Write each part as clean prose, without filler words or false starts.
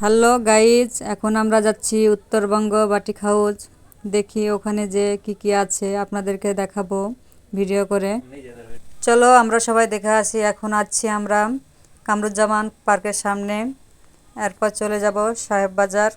Hello guys, এখন আমরা যাচ্ছি উত্তরবঙ্গ বাটিক হাউস। দেখি ওখানে যে কি আছে আপনাদেরকে দেখাবো ভিডিও করে। চলো আমরা সবাই দেখে আসি। এখন আছি আমরা কামরুজ্জামান পার্কের সামনে, এরপর চলে যাব সাহেব বাজার।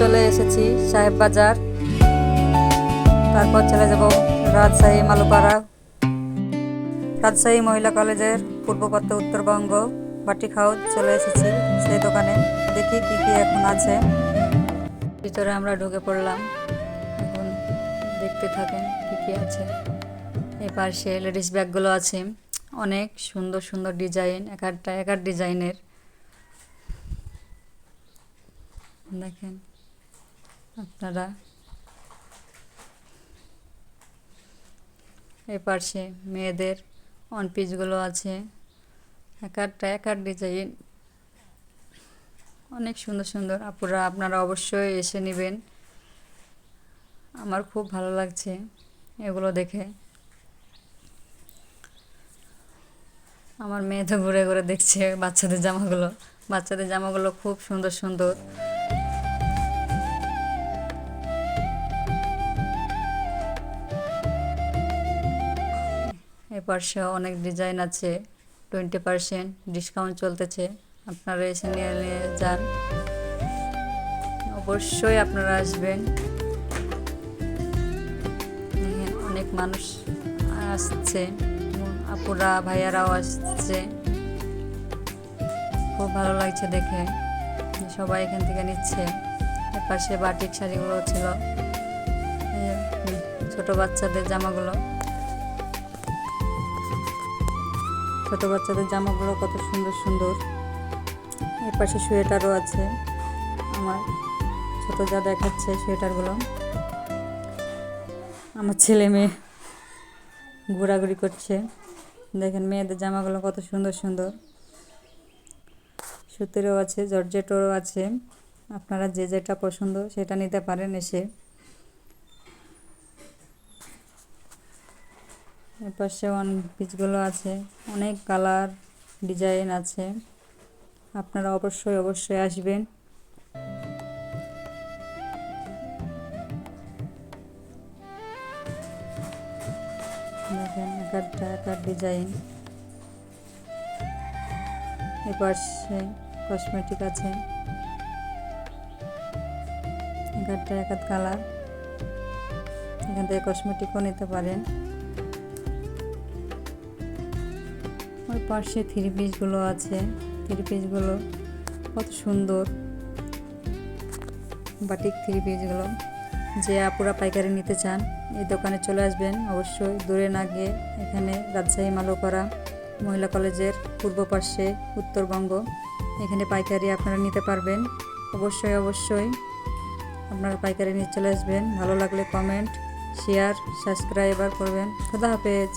চলে এসেছি সাহেব বাজার, তারপর চলে যাব রাজশাহী মালুপাড়া। রাজশাহী মহিলা কলেজের পূর্বপত্র উত্তরবঙ্গ বাটিক হাউস চলে এসেছি সেই দোকানে। দেখি কি এখন আছে। ভিতরে আমরা ঢুকে পড়লাম, এখন দেখতে থাকেন কি আছে। এই পাশে লেডিস ব্যাগগুলো আছে, অনেক সুন্দর সুন্দর ডিজাইন, এক এক ডিজাইনের। দেখেন আপনারা। এই পাশে মেয়েদের ওয়ান পিসগুলো আছে, এক এক ডিজাইন, অনেক সুন্দর সুন্দর। আপনারা অবশ্যই এসে নেবেন, আমার খুব ভালো লাগছে এগুলো দেখে। আমার মেয়ে তো ঘুরে ঘুরে দেখছে বাচ্চাদের জামাগুলো খুব সুন্দর সুন্দর। এই পাশে অনেক ডিজাইন আছে, 20% ডিসকাউন্ট চলতেছে, আপনারা এসে নিয়ে যান। অবশ্যই আপনারা আসবেন। অনেক মানুষ আসছে, আপুরা ভাইয়ারাও আসছে, খুব ভালো লাগছে দেখে, সবাই এখান থেকে নিচ্ছে। এর পাশে বাটিক শাড়িগুলো ছিল, ছোট বাচ্চাদের জামাগুলো কত সুন্দর সুন্দর। এর পাশে সোয়েটারও আছে, আমার ছোট যা দেখাচ্ছে সোয়েটারগুলো। আমার ছেলে মেয়ে ঘোরাঘুরি করছে, দেখেন মেয়েদের জামাগুলো কত সুন্দর সুন্দর। সুতিরও আছে, জর্জেটও আছে, আপনারা যে যেটা পছন্দ সেটা নিতে পারেন এসে। এর পাশে ওয়ান পিসগুলো আছে, অনেক কালার ডিজাইন আছে, আপনারা অবশ্যই আসবেন। দেখেন এক ডিজাইন। এর পাশে কসমেটিক আছে, এক কালার, এখান থেকে কসমেটিকও নিতে পারেন। ওই পাশে থ্রি পিসগুলো আছে, থ্রি পিসগুলো কত সুন্দর, বাটিক থ্রি পিসগুলো। যে আপুরা পাইকারি নিতে চান এই দোকানে চলে আসবেন, অবশ্যই দূরে না গিয়ে। এখানে রাজশাহী মালুপাড়া মহিলা কলেজের পূর্ব পাশে উত্তরবঙ্গ, এখানে পাইকারি আপনারা নিতে পারবেন। অবশ্যই আপনারা পাইকারি নিয়ে চলে আসবেন। ভালো লাগলে কমেন্ট, শেয়ার, সাবস্ক্রাইব করবেন। খোদা হাফেজ।